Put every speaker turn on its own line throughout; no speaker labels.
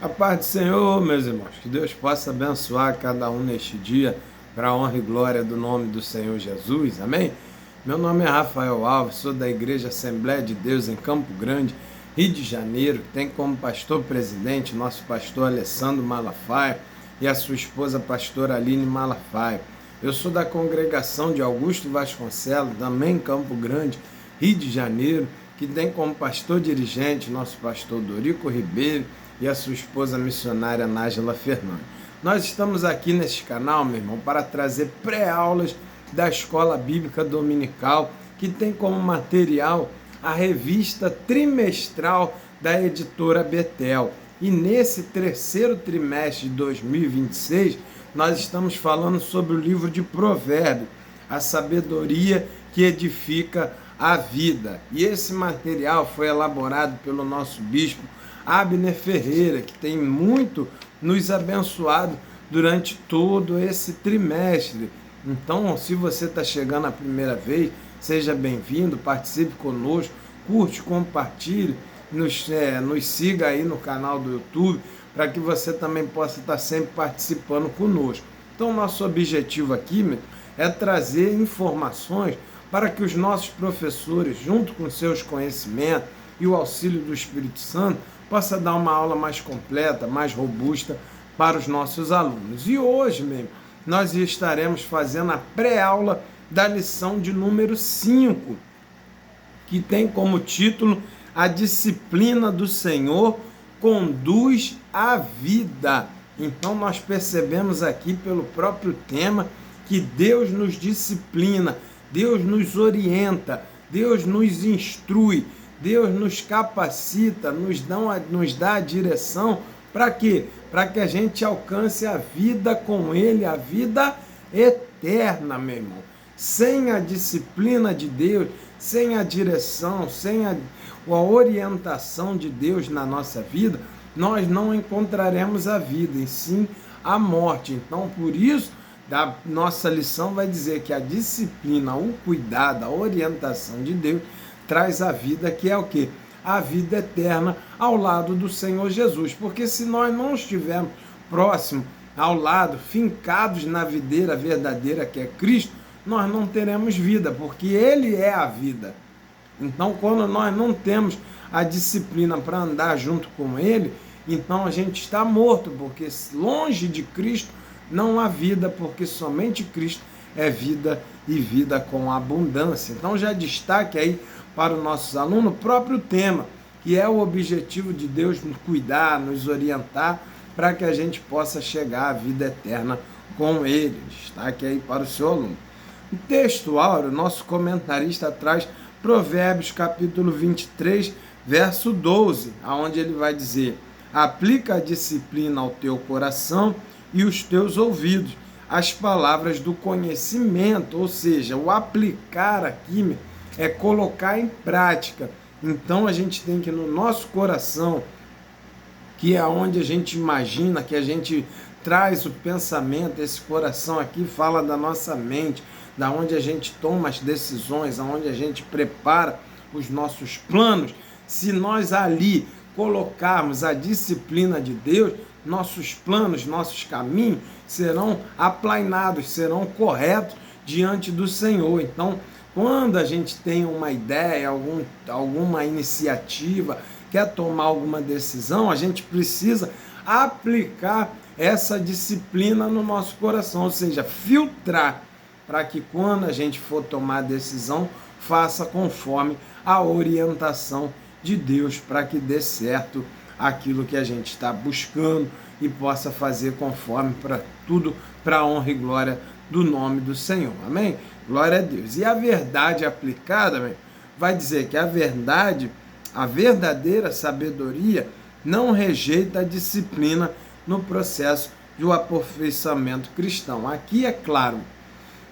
A paz do Senhor, meus irmãos, que Deus possa abençoar cada um neste dia, para a honra e glória do nome do Senhor Jesus, amém? Meu nome é Rafael Alves, sou da Igreja Assembleia de Deus em Campo Grande, Rio de Janeiro, que tem como pastor presidente nosso pastor Alessandro Malafaia e a sua esposa pastora Aline Malafaia. Eu sou da congregação de Augusto Vasconcelos, também em Campo Grande, Rio de Janeiro, que tem como pastor dirigente nosso pastor Dorico Ribeiro e a sua esposa missionária Nájila Fernandes. Nós estamos aqui neste canal, meu irmão, para trazer pré-aulas da Escola Bíblica Dominical, que tem como material a revista trimestral da editora Betel. E nesse terceiro trimestre de 2026, nós estamos falando sobre o livro de Provérbios, a sabedoria que edifica a vida. E esse material foi elaborado pelo nosso bispo Abner Ferreira, que tem muito nos abençoado durante todo esse trimestre. Então, se você está chegando a primeira vez, seja bem-vindo, participe conosco, curte, compartilhe, nos siga aí no canal do YouTube, para que você também possa estar sempre participando conosco. Então, nosso objetivo aqui é trazer informações para que os nossos professores, junto com seus conhecimentos e o auxílio do Espírito Santo, possa dar uma aula mais completa, mais robusta para os nossos alunos. E hoje mesmo nós estaremos fazendo a pré-aula da lição de número 5, que tem como título A Disciplina do Senhor Conduz a Vida. Então nós percebemos aqui pelo próprio tema que Deus nos disciplina, Deus nos orienta, Deus nos instrui, Deus nos capacita, nos dá a direção. Para quê? Para que a gente alcance a vida com Ele, a vida eterna, meu irmão. Sem a disciplina de Deus, sem a direção, sem a orientação de Deus na nossa vida, nós não encontraremos a vida, e sim a morte. Então, por isso, a nossa lição vai dizer que a disciplina, o cuidado, a orientação de Deus traz a vida, que é o quê? A vida eterna ao lado do Senhor Jesus. Porque se nós não estivermos próximos, ao lado, fincados na videira verdadeira que é Cristo, nós não teremos vida, porque Ele é a vida. Então, quando nós não temos a disciplina para andar junto com Ele, então a gente está morto, porque longe de Cristo não há vida, porque somente Cristo é vida e vida com abundância. Então já destaque aí para os nossos alunos o próprio tema, que é o objetivo de Deus nos cuidar, nos orientar, para que a gente possa chegar à vida eterna com Ele. Destaque aí para o seu aluno. O texto áureo, nosso comentarista traz Provérbios capítulo 23, verso 12, aonde ele vai dizer: aplica a disciplina ao teu coração e os teus ouvidos, as palavras do conhecimento. Ou seja, o aplicar aqui é colocar em prática. Então a gente tem que, no nosso coração, que é onde a gente imagina, que a gente traz o pensamento, esse coração aqui fala da nossa mente, da onde a gente toma as decisões, aonde a gente prepara os nossos planos. Se nós ali colocarmos a disciplina de Deus, nossos planos, nossos caminhos serão aplainados, serão corretos diante do Senhor. Então, quando a gente tem uma ideia, alguma iniciativa, quer tomar alguma decisão, a gente precisa aplicar essa disciplina no nosso coração, ou seja, filtrar, para que quando a gente for tomar a decisão, faça conforme a orientação de Deus, para que dê certo aquilo que a gente está buscando e possa fazer conforme para tudo, para a honra e glória do nome do Senhor. Amém? Glória a Deus. E a verdade aplicada, amém, vai dizer que a verdade, a verdadeira sabedoria, não rejeita a disciplina no processo do aperfeiçoamento cristão. Aqui é claro,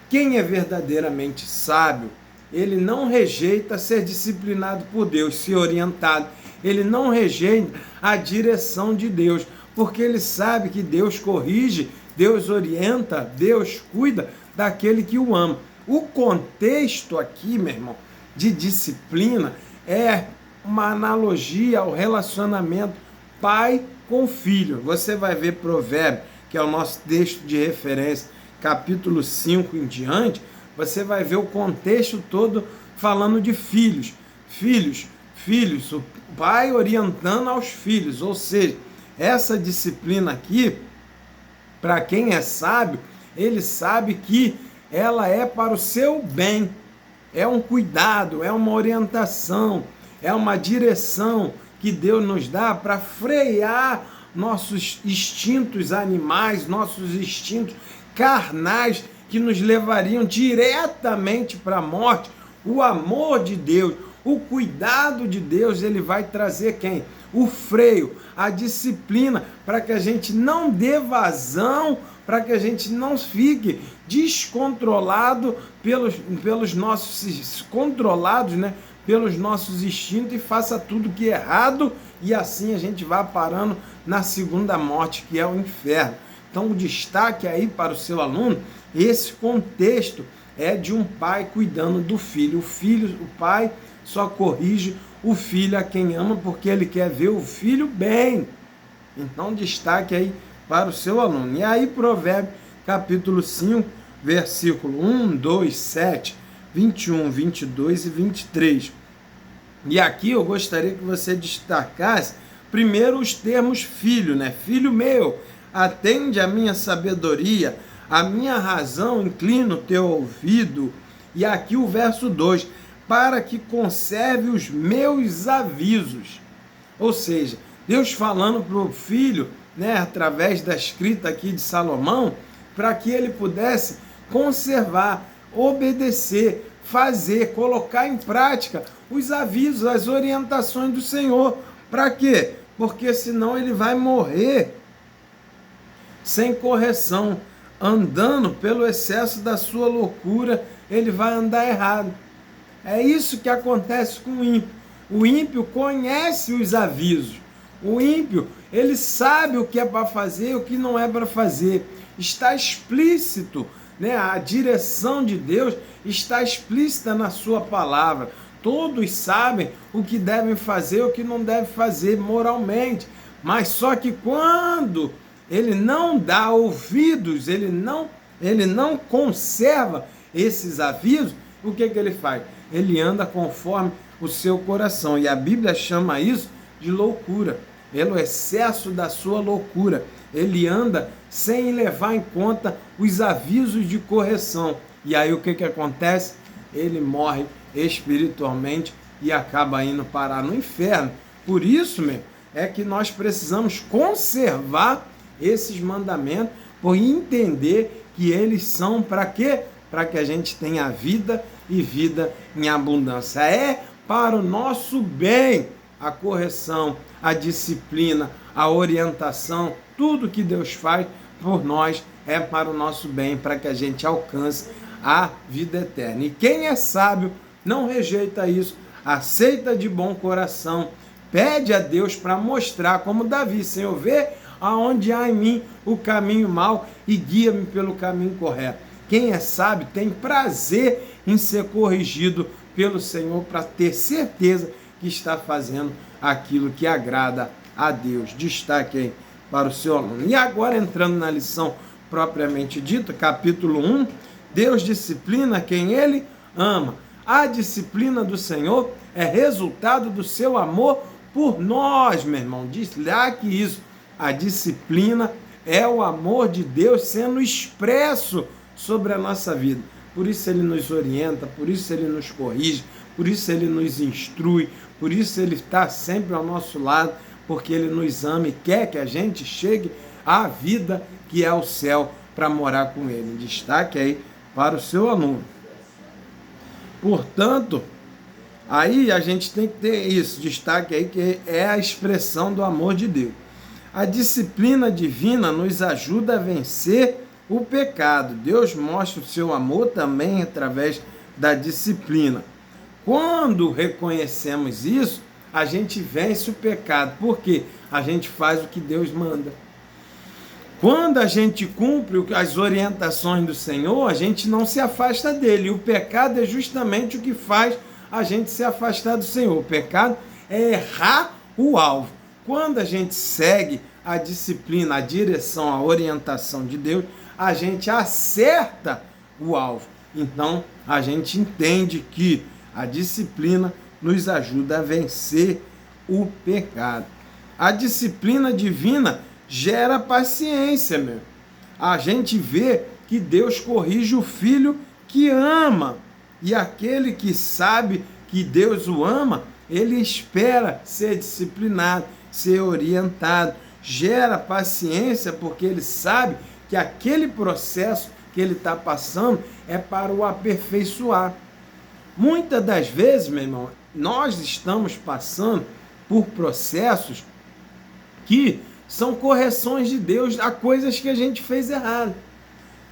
quem é verdadeiramente sábio, ele não rejeita ser disciplinado por Deus, ser orientado. Ele não rejeita a direção de Deus, porque ele sabe que Deus corrige, Deus orienta, Deus cuida daquele que o ama. O contexto aqui, meu irmão, de disciplina é uma analogia ao relacionamento pai com filho. Você vai ver Provérbios, que é o nosso texto de referência, capítulo 5 em diante, você vai ver o contexto todo falando de filhos. Filhos, o pai orientando aos filhos, ou seja, essa disciplina aqui, para quem é sábio, ele sabe que ela é para o seu bem, é um cuidado, é uma orientação, é uma direção que Deus nos dá para frear nossos instintos animais, nossos instintos carnais que nos levariam diretamente para a morte. O amor de Deus, o cuidado de Deus, ele vai trazer quem? O freio, a disciplina, para que a gente não dê vazão, para que a gente não fique descontrolado pelos nossos controlados, né? Pelos nossos instintos e faça tudo que é errado, e assim a gente vai parando na segunda morte, que é o inferno. Então o destaque aí para o seu aluno, esse contexto é de um pai cuidando do filho. O pai só corrige o filho a quem ama, porque ele quer ver o filho bem. Então destaque aí para o seu aluno. E aí Provérbios capítulo 5, versículo 1, 2, 7, 21, 22 e 23. E aqui eu gostaria que você destacasse primeiro os termos filho, né? Filho meu, atende a minha sabedoria, a minha razão, inclina o teu ouvido. E aqui o verso 2, para que conserve os meus avisos. Ou seja, Deus falando para o filho, né, através da escrita aqui de Salomão, para que ele pudesse conservar, obedecer, fazer, colocar em prática os avisos, as orientações do Senhor. Para quê? Porque senão ele vai morrer sem correção, andando pelo excesso da sua loucura, ele vai andar errado. É isso que acontece com o ímpio. O ímpio conhece os avisos. O ímpio, ele sabe o que é para fazer e o que não é para fazer. Está explícito, né? A direção de Deus está explícita na sua palavra. Todos sabem o que devem fazer e o que não devem fazer moralmente. Mas só que quando ele não dá ouvidos, ele não conserva esses avisos, o que ele faz? Ele anda conforme o seu coração. E a Bíblia chama isso de loucura. Pelo excesso da sua loucura. Ele anda sem levar em conta os avisos de correção. E aí o que acontece? Ele morre espiritualmente e acaba indo parar no inferno. Por isso, é que nós precisamos conservar esses mandamentos, por entender que eles são para quê? Para que a gente tenha vida e vida em abundância. É para o nosso bem a correção, a disciplina, a orientação, tudo que Deus faz por nós é para o nosso bem, para que a gente alcance a vida eterna. E quem é sábio não rejeita isso, aceita de bom coração, pede a Deus para mostrar, como Davi, Senhor, vê aonde há em mim o caminho mau e guia-me pelo caminho correto. Quem é sábio tem prazer em ser corrigido pelo Senhor, para ter certeza que está fazendo aquilo que agrada a Deus. Destaque aí para o seu aluno. E agora, entrando na lição propriamente dita, capítulo 1, Deus disciplina quem ele ama. A disciplina do Senhor é resultado do seu amor por nós, meu irmão. Destaque isso. A disciplina é o amor de Deus sendo expresso sobre a nossa vida. Por isso ele nos orienta, por isso ele nos corrige, por isso ele nos instrui, por isso ele está sempre ao nosso lado, porque ele nos ama e quer que a gente chegue à vida que é o céu para morar com ele. Destaque aí para o seu aluno. Portanto, aí a gente tem que ter isso, destaque aí, que é a expressão do amor de Deus. A disciplina divina nos ajuda a vencer o pecado. Deus mostra o seu amor também através da disciplina. Quando reconhecemos isso, a gente vence o pecado, porque a gente faz o que Deus manda. Quando a gente cumpre as orientações do Senhor, a gente não se afasta dele. E o pecado é justamente o que faz a gente se afastar do Senhor. O pecado é errar o alvo. quando a gente segue a disciplina, a direção, a orientação de Deus, a gente acerta o alvo. Então, a gente entende que a disciplina nos ajuda a vencer o pecado. A disciplina divina gera paciência, meu. A gente vê que Deus corrige o filho que ama. E aquele que sabe que Deus o ama, ele espera ser disciplinado, ser orientado. Gera paciência porque ele sabe que aquele processo que ele está passando é para o aperfeiçoar. Muitas das vezes, meu irmão, nós estamos passando por processos que são correções de Deus a coisas que a gente fez errado.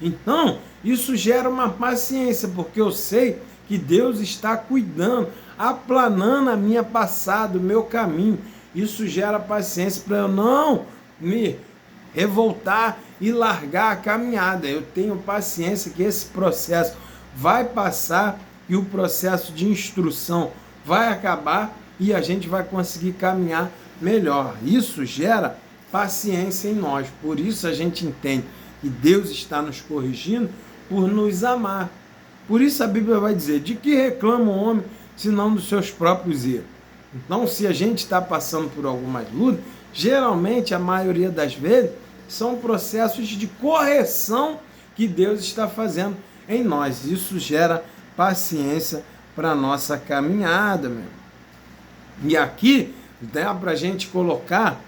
Então, isso gera uma paciência, porque eu sei que Deus está cuidando, aplanando a minha passada, o meu caminho. Isso gera paciência para eu não me revoltar e largar a caminhada. Eu tenho paciência que esse processo vai passar e o processo de instrução vai acabar e a gente vai conseguir caminhar melhor. Isso gera paciência em nós. Por isso a gente entende que Deus está nos corrigindo por nos amar. Por isso a Bíblia vai dizer: de que reclama o homem, senão dos seus próprios erros? Então, se a gente está passando por algumas lutas, geralmente, a maioria das vezes, são processos de correção que Deus está fazendo em nós. Isso gera paciência para a nossa caminhada, meu. E aqui dá para a gente colocar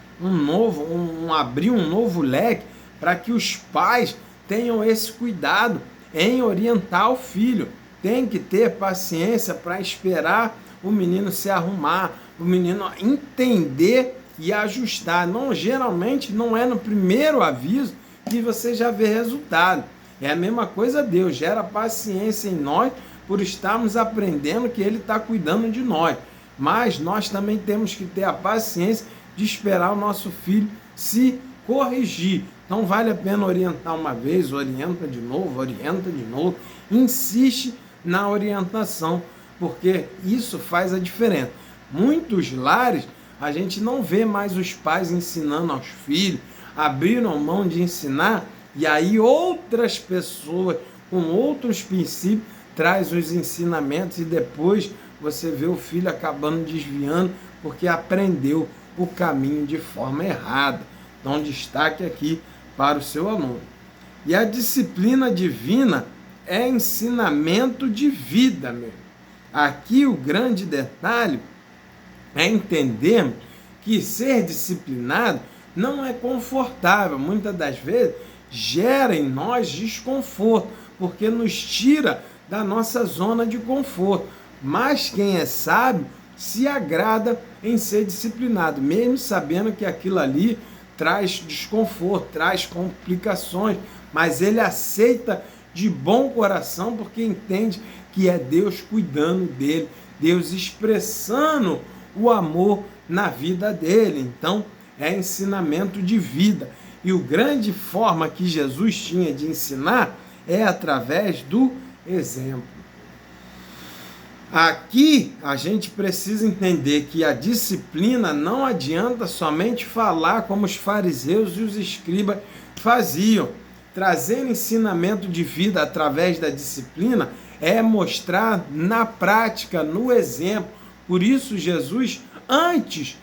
abrir um novo leque para que os pais tenham esse cuidado em orientar o filho. Tem que ter paciência para esperar o menino se arrumar, o menino entender e ajustar. Não, geralmente não é no primeiro aviso que você já vê resultado. É a mesma coisa Deus, gera paciência em nós por estarmos aprendendo que Ele está cuidando de nós. Mas nós também temos que ter a paciência de esperar o nosso filho se corrigir. Então vale a pena orientar uma vez, orienta de novo, insiste na orientação, porque isso faz a diferença. Muitos lares a gente não vê mais os pais ensinando aos filhos, abriram mão de ensinar, e aí outras pessoas com outros princípios traz os ensinamentos e depois você vê o filho acabando desviando porque aprendeu o caminho de forma errada. Então destaque aqui para o seu aluno. E a disciplina divina é ensinamento de vida mesmo. Aqui o grande detalhe é entendermos que ser disciplinado não é confortável. Muitas das vezes gera em nós desconforto, porque nos tira da nossa zona de conforto. Mas quem é sábio se agrada em ser disciplinado, mesmo sabendo que aquilo ali traz desconforto, traz complicações, mas ele aceita de bom coração porque entende que é Deus cuidando dele, Deus expressando o amor na vida dele. Então é ensinamento de vida. E a grande forma que Jesus tinha de ensinar é através do exemplo. Aqui a gente precisa entender que a disciplina não adianta somente falar como os fariseus e os escribas faziam. Trazer ensinamento de vida através da disciplina é mostrar na prática, no exemplo. Por isso Jesus, antes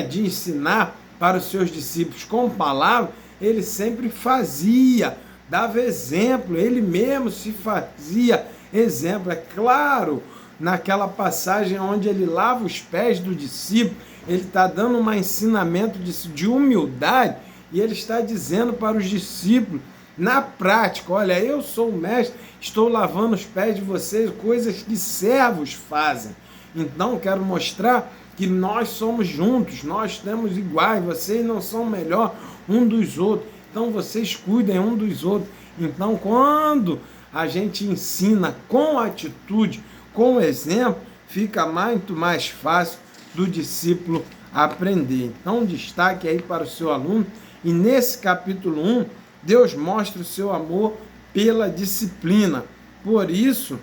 de ensinar para os seus discípulos com palavras, ele sempre fazia, dava exemplo, ele mesmo se fazia exemplo. É claro, naquela passagem onde ele lava os pés do discípulo, ele está dando um ensinamento de humildade e ele está dizendo para os discípulos, na prática: olha, eu sou o mestre, estou lavando os pés de vocês, coisas que servos fazem. Então, quero mostrar que nós somos juntos, nós temos iguais, vocês não são melhor um dos outros, então vocês cuidem um dos outros. Então, quando a gente ensina com atitude, com exemplo, fica muito mais fácil do discípulo aprender. Então, destaque aí para o seu aluno. E nesse capítulo 1, Deus mostra o seu amor pela disciplina. Por isso,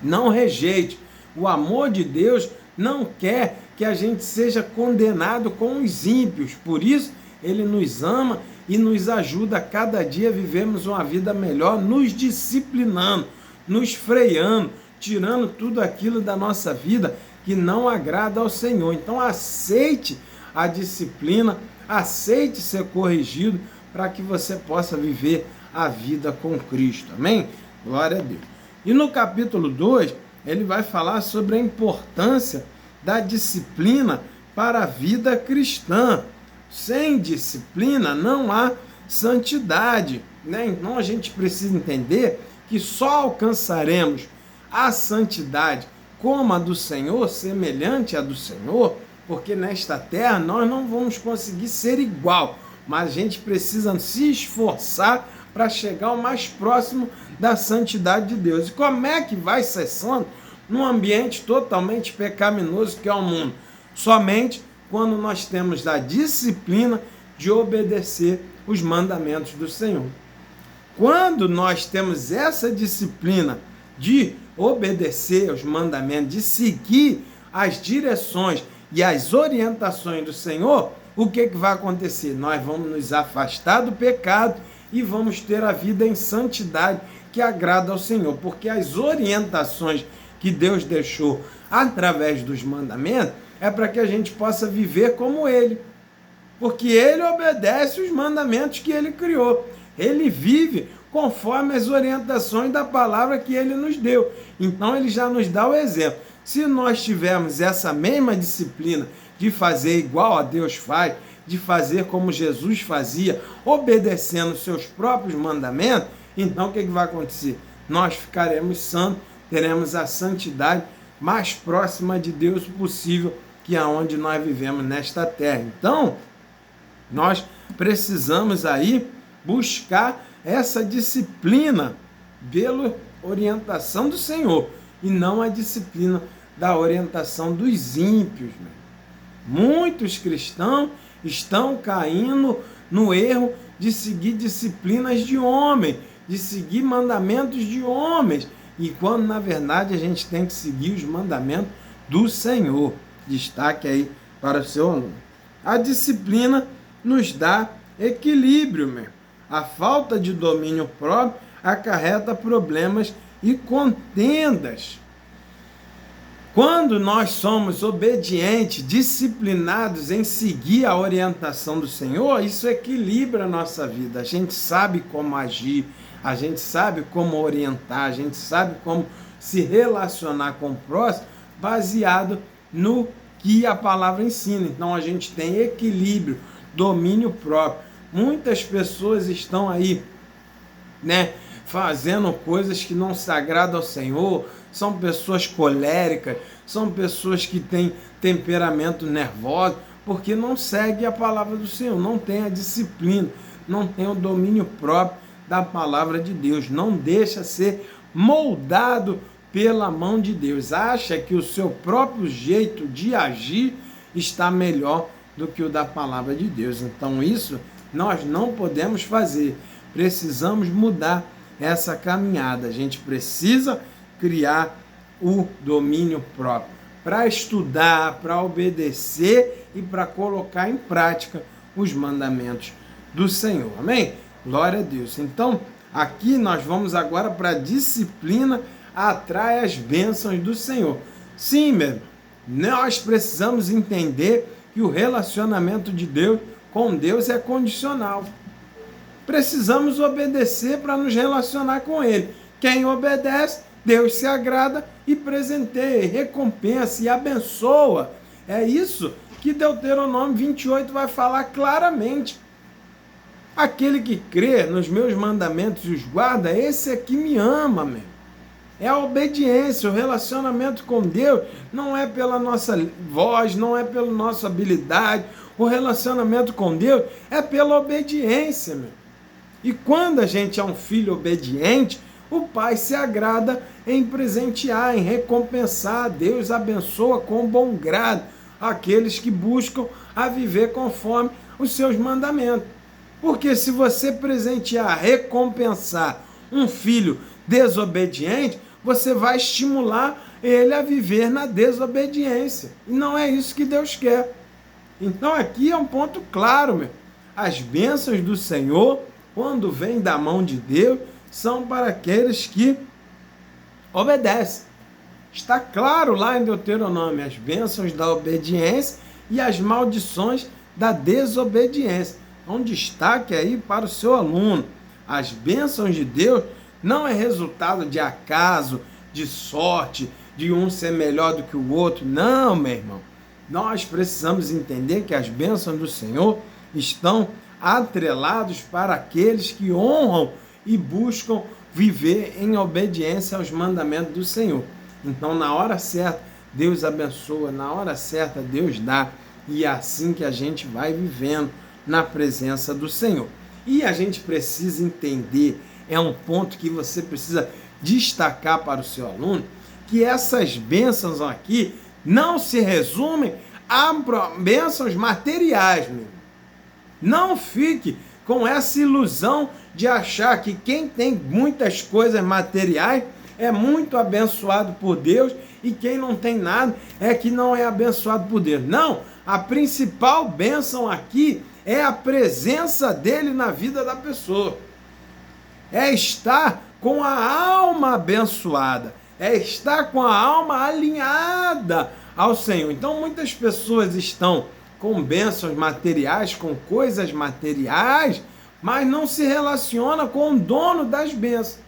não rejeite. O amor de Deus não quer que a gente seja condenado com os ímpios. Por isso, ele nos ama e nos ajuda a cada dia a vivermos uma vida melhor, nos disciplinando, nos freando, tirando tudo aquilo da nossa vida que não agrada ao Senhor. Então aceite a disciplina, aceite ser corrigido para que você possa viver a vida com Cristo. Amém? Glória a Deus. E no capítulo 2, ele vai falar sobre a importância da disciplina para a vida cristã. Sem disciplina não há santidade, né? Então a gente precisa entender que só alcançaremos a santidade como a do Senhor, semelhante à do Senhor, porque nesta terra nós não vamos conseguir ser igual, mas a gente precisa se esforçar para chegar o mais próximo da santidade de Deus. E como é que vai ser santo num ambiente totalmente pecaminoso que é o mundo? Somente quando nós temos a disciplina de obedecer os mandamentos do Senhor. Quando nós temos essa disciplina de obedecer os mandamentos, de seguir as direções e as orientações do Senhor, o que vai acontecer? Nós vamos nos afastar do pecado e vamos ter a vida em santidade que agrada ao Senhor, porque as orientações que Deus deixou através dos mandamentos é para que a gente possa viver como Ele, porque Ele obedece os mandamentos que Ele criou, Ele vive conforme as orientações da palavra que Ele nos deu. Então Ele já nos dá o exemplo. Se nós tivermos essa mesma disciplina de fazer igual a Deus faz, de fazer como Jesus fazia, obedecendo seus próprios mandamentos, então o que vai acontecer? Nós ficaremos santos, teremos a santidade mais próxima de Deus possível, que é onde nós vivemos nesta terra. Então, nós precisamos aí buscar essa disciplina pela orientação do Senhor e não a disciplina da orientação dos ímpios. Muitos cristãos estão caindo no erro de seguir disciplinas de homem, de seguir mandamentos de homens, e quando na verdade a gente tem que seguir os mandamentos do Senhor. Destaque aí para o seu aluno. A disciplina nos dá equilíbrio, mesmo. A falta de domínio próprio acarreta problemas e contendas. Quando nós somos obedientes, disciplinados em seguir a orientação do Senhor, isso equilibra a nossa vida. A gente sabe como agir, a gente sabe como orientar, a gente sabe como se relacionar com o próximo, baseado no que a palavra ensina. Então a gente tem equilíbrio, domínio próprio. Muitas pessoas estão aí, fazendo coisas que não se agradam ao Senhor, são pessoas coléricas, são pessoas que têm temperamento nervoso, porque não seguem a palavra do Senhor, não tem a disciplina, não tem o domínio próprio da palavra de Deus, não deixa ser moldado pela mão de Deus, acha que o seu próprio jeito de agir está melhor do que o da palavra de Deus. Então isso nós não podemos fazer, precisamos mudar essa caminhada, a gente precisa criar o domínio próprio, para estudar, para obedecer e para colocar em prática os mandamentos do Senhor, amém? Glória a Deus. Então, aqui nós vamos agora para a disciplina atrai as bênçãos do Senhor. Sim, mesmo, nós precisamos entender que o relacionamento de Deus com Deus é condicional. Precisamos obedecer para nos relacionar com Ele. Quem obedece, Deus se agrada e presenteia, recompensa e abençoa. É isso que Deuteronômio 28 vai falar claramente. Aquele que crê nos meus mandamentos e os guarda, esse é que me ama, meu. É a obediência, o relacionamento com Deus não é pela nossa voz, não é pela nossa habilidade. O relacionamento com Deus é pela obediência, meu. E quando a gente é um filho obediente, o Pai se agrada em presentear, em recompensar. Deus abençoa com bom grado aqueles que buscam a viver conforme os seus mandamentos. Porque se você presentear, recompensar um filho desobediente, você vai estimular ele a viver na desobediência. E não é isso que Deus quer. Então aqui é um ponto claro, meu. As bênçãos do Senhor, quando vêm da mão de Deus, são para aqueles que obedecem. Está claro lá em Deuteronômio, as bênçãos da obediência e as maldições da desobediência. Um destaque aí para o seu aluno. As bênçãos de Deus não é resultado de acaso, de sorte, de um ser melhor do que o outro. Não, meu irmão. Nós precisamos entender que as bênçãos do Senhor estão atrelados para aqueles que honram e buscam viver em obediência aos mandamentos do Senhor. Então, na hora certa, Deus abençoa, na hora certa, Deus dá, e é assim que a gente vai vivendo na presença do Senhor. E a gente precisa entender, é um ponto que você precisa destacar para o seu aluno, que essas bênçãos aqui não se resumem a bênçãos materiais, meu. Não fique com essa ilusão de achar que quem tem muitas coisas materiais é muito abençoado por Deus e quem não tem nada é que não é abençoado por Deus. Não, a principal bênção aqui é a presença dele na vida da pessoa. É estar com a alma abençoada, é estar com a alma alinhada ao Senhor. Então muitas pessoas estão com bênçãos materiais, com coisas materiais, mas não se relaciona com o dono das bênçãos.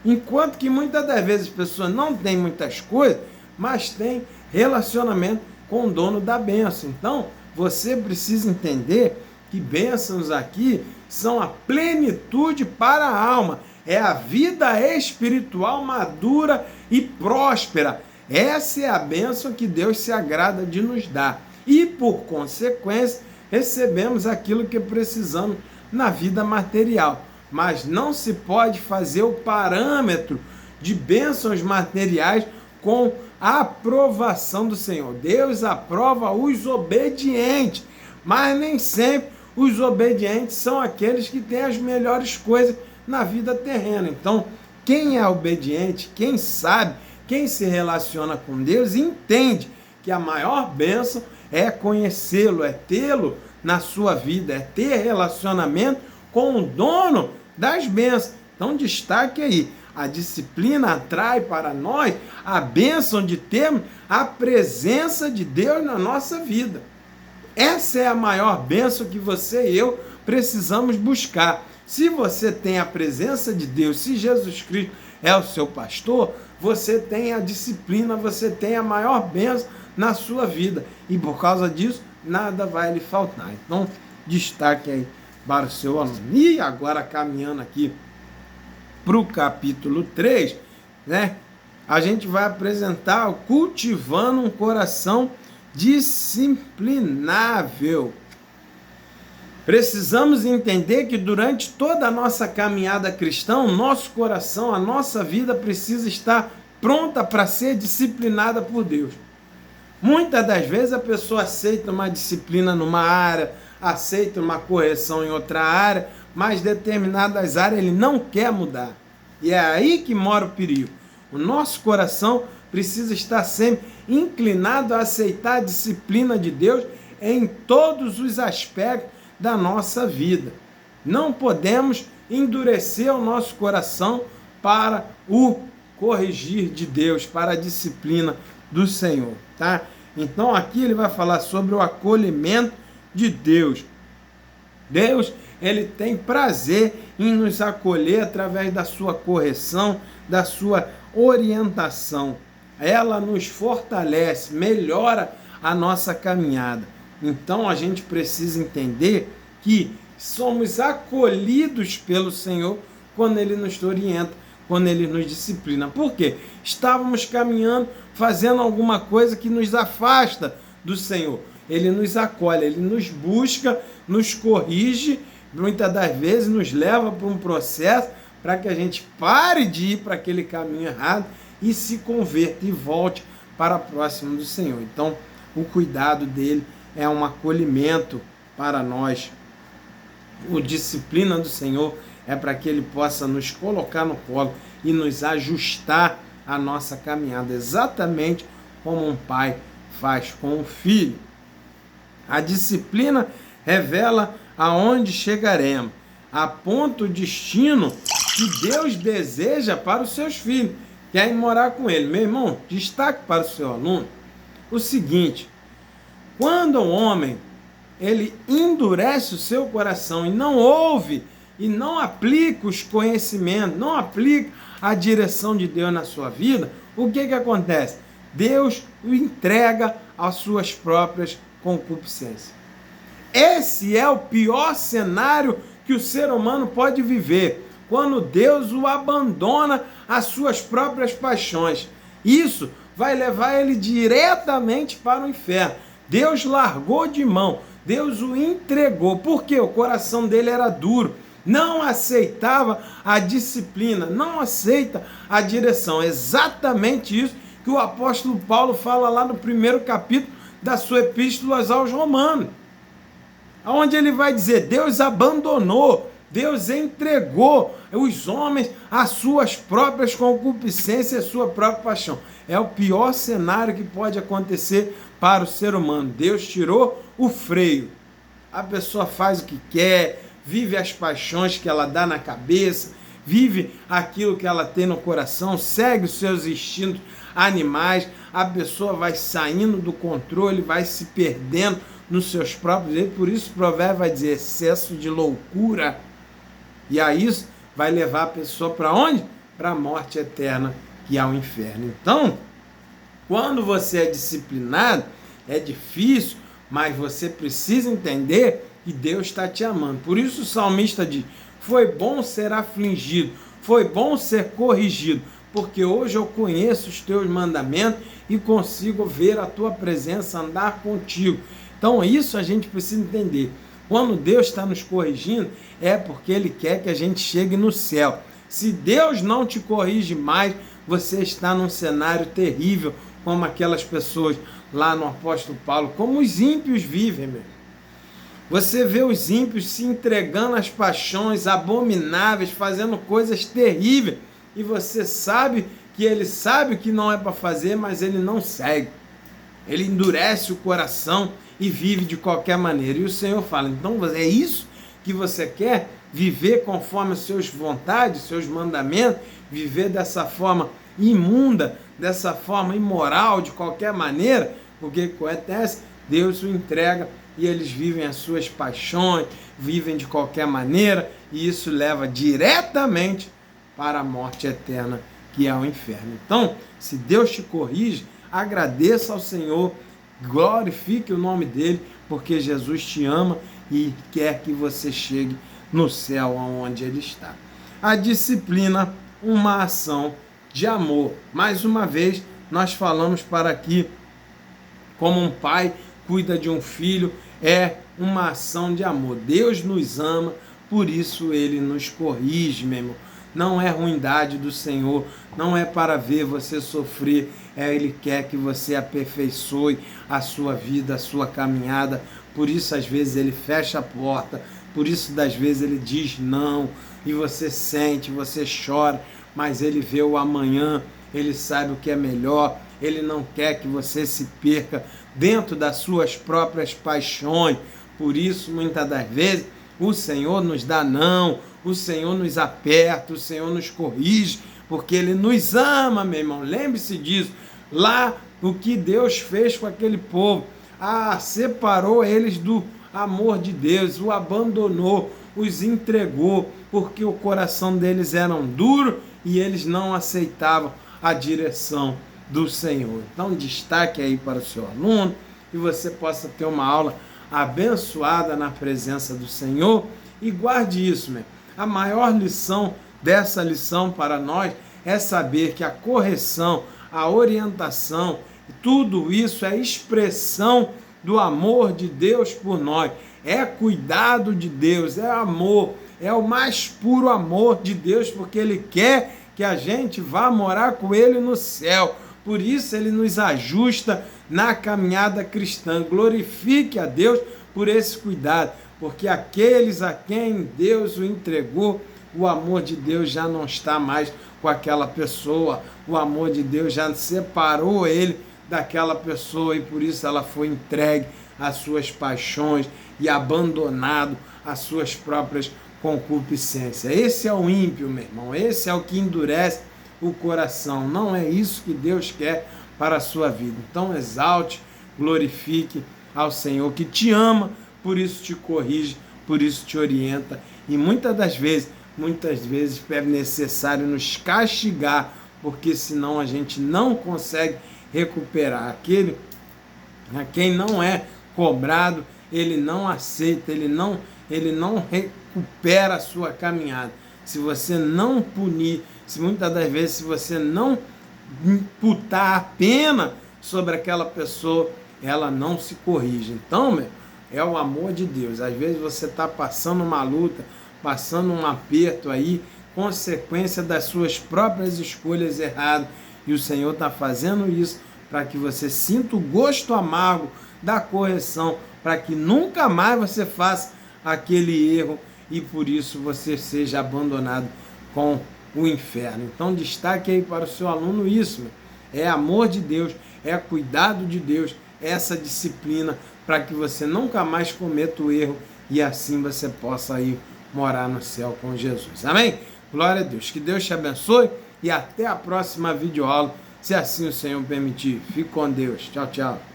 Enquanto que muitas das vezes as pessoas não têm muitas coisas, mas têm relacionamento com o dono da bênção. Então, você precisa entender que bênçãos aqui são a plenitude para a alma. É a vida espiritual madura e próspera. Essa é a bênção que Deus se agrada de nos dar. E, por consequência, recebemos aquilo que precisamos na vida material. Mas não se pode fazer o parâmetro de bênçãos materiais com a aprovação do Senhor. Deus aprova os obedientes, mas nem sempre os obedientes são aqueles que têm as melhores coisas na vida terrena. Então, quem é obediente, quem sabe, quem se relaciona com Deus, entende que a maior bênção é conhecê-lo, é tê-lo na sua vida, é ter relacionamento com o dono das bênçãos. Então, destaque aí, a disciplina atrai para nós a bênção de termos a presença de Deus na nossa vida. Essa é a maior bênção que você e eu precisamos buscar. Se você tem a presença de Deus, se Jesus Cristo é o seu pastor, você tem a disciplina, você tem a maior bênção na sua vida. E por causa disso, nada vai lhe faltar. Então, destaque aí para o seu aluno. E agora, caminhando aqui para o capítulo 3, né? A gente vai apresentar o cultivando um coração disciplinável. Precisamos entender que durante toda a nossa caminhada cristã, o nosso coração, a nossa vida precisa estar pronta para ser disciplinada por Deus. Muitas das vezes a pessoa aceita uma disciplina numa área, aceita uma correção em outra área, mas determinadas áreas ele não quer mudar. E é aí que mora o perigo. O nosso coração precisa estar sempre inclinado a aceitar a disciplina de Deus em todos os aspectos da nossa vida. Não podemos endurecer o nosso coração para o corrigir de Deus, para a disciplina do Senhor, tá? Então aqui ele vai falar sobre o acolhimento de Deus. Deus, ele tem prazer em nos acolher através da sua correção, da sua orientação. Ela nos fortalece, melhora a nossa caminhada. Então a gente precisa entender que somos acolhidos pelo Senhor quando Ele nos orienta, quando Ele nos disciplina. Por quê? Estávamos caminhando, fazendo alguma coisa que nos afasta do Senhor. Ele nos acolhe, Ele nos busca, nos corrige, muitas das vezes nos leva para um processo para que a gente pare de ir para aquele caminho errado e se converta e volte para próximo do Senhor. Então, o cuidado dele é um acolhimento para nós. A disciplina do Senhor é para que ele possa nos colocar no colo e nos ajustar a nossa caminhada, exatamente como um pai faz com um filho. A disciplina revela aonde chegaremos, aponta o destino que Deus deseja para os seus filhos, querem morar com ele. Meu irmão, destaque para o seu aluno o seguinte: quando o homem ele endurece o seu coração e não ouve e não aplica os conhecimentos, não aplica a direção de Deus na sua vida, o que acontece? Deus o entrega às suas próprias concupiscências. Esse é o pior cenário que o ser humano pode viver, quando Deus o abandona às suas próprias paixões. Isso vai levar ele diretamente para o inferno. Deus largou de mão, Deus o entregou, porque o coração dele era duro, não aceitava a disciplina, não aceita a direção. É exatamente isso que o apóstolo Paulo fala lá no primeiro capítulo da sua epístola aos Romanos, onde ele vai dizer: Deus abandonou, Deus entregou os homens às suas próprias concupiscências, à sua própria paixão. É o pior cenário que pode acontecer para o ser humano. Deus tirou o freio. A pessoa faz o que quer, vive as paixões que ela dá na cabeça, vive aquilo que ela tem no coração, segue os seus instintos animais. A pessoa vai saindo do controle, vai se perdendo nos seus próprios direitos. Por isso o provérbio vai dizer: excesso de loucura. E aí isso vai levar a pessoa para onde? Para a morte eterna, que é o inferno. Então, quando você é disciplinado, é difícil, mas você precisa entender que Deus está te amando. Por isso o salmista diz: foi bom ser afligido, foi bom ser corrigido, porque hoje eu conheço os teus mandamentos e consigo ver a tua presença, andar contigo. Então isso a gente precisa entender. Quando Deus está nos corrigindo, é porque Ele quer que a gente chegue no céu. Se Deus não te corrige mais, você está num cenário terrível, como aquelas pessoas lá no apóstolo Paulo, como os ímpios vivem, meu. Você vê os ímpios se entregando às paixões abomináveis, fazendo coisas terríveis, e você sabe que ele sabe o que não é para fazer, mas ele não segue. Ele endurece o coração e vive de qualquer maneira. E o Senhor fala: então é isso que você quer? Viver conforme as suas vontades, seus mandamentos, viver dessa forma imunda, dessa forma imoral, de qualquer maneira? O que acontece? Deus o entrega e eles vivem as suas paixões, vivem de qualquer maneira, e isso leva diretamente para a morte eterna, que é o inferno. Então, se Deus te corrige, agradeça ao Senhor, glorifique o nome dele, porque Jesus te ama e quer que você chegue no céu onde ele está. A disciplina, uma ação de amor. Mais uma vez, nós falamos para aqui como um pai cuida de um filho, é uma ação de amor. Deus nos ama, por isso ele nos corrige, meu irmão. Não é ruindade do Senhor, não é para ver você sofrer, Ele quer que você aperfeiçoe a sua vida, a sua caminhada. Por isso, às vezes, Ele fecha a porta, por isso, das vezes, Ele diz não, e você sente, você chora, mas Ele vê o amanhã, Ele sabe o que é melhor, Ele não quer que você se perca dentro das suas próprias paixões. Por isso, muitas das vezes, o Senhor nos dá não, o Senhor nos aperta, o Senhor nos corrige, porque Ele nos ama, meu irmão. Lembre-se disso. Lá, o que Deus fez com aquele povo, separou eles do amor de Deus, o abandonou, os entregou, porque o coração deles era duro e eles não aceitavam a direção do Senhor. Então, destaque aí para o seu aluno, e você possa ter uma aula abençoada na presença do Senhor, e guarde isso, meu. A maior lição dessa lição para nós é saber que a correção, a orientação, tudo isso é expressão do amor de Deus por nós, é cuidado de Deus, é amor, é o mais puro amor de Deus, porque Ele quer que a gente vá morar com Ele no céu. Por isso Ele nos ajusta na caminhada cristã. Glorifique a Deus por esse cuidado, porque aqueles a quem Deus o entregou o amor de Deus já não está mais com aquela pessoa, o amor de Deus já separou ele daquela pessoa e por isso ela foi entregue às suas paixões e abandonado às suas próprias concupiscências. Esse é o ímpio, meu irmão, esse é o que endurece o coração. Não é isso que Deus quer para a sua vida. Então exalte, glorifique ao Senhor que te ama, por isso te corrige, por isso te orienta e muitas vezes é necessário nos castigar, porque senão a gente não consegue recuperar. Aquele a quem não é cobrado, ele não aceita, ele não recupera a sua caminhada. Se você não punir, se muitas das vezes se você não imputar a pena sobre aquela pessoa, ela não se corrige. Então, é o amor de Deus. Às vezes você está passando uma luta, passando um aperto aí, consequência das suas próprias escolhas erradas, e o Senhor está fazendo isso para que você sinta o gosto amargo da correção, para que nunca mais você faça aquele erro e por isso você seja abandonado com o inferno. Então destaque aí para o seu aluno isso, é amor de Deus, é cuidado de Deus, essa disciplina para que você nunca mais cometa o erro e assim você possa ir morar no céu com Jesus. Amém? Glória a Deus. Que Deus te abençoe e até a próxima videoaula, se assim o Senhor permitir. Fique com Deus. Tchau, tchau.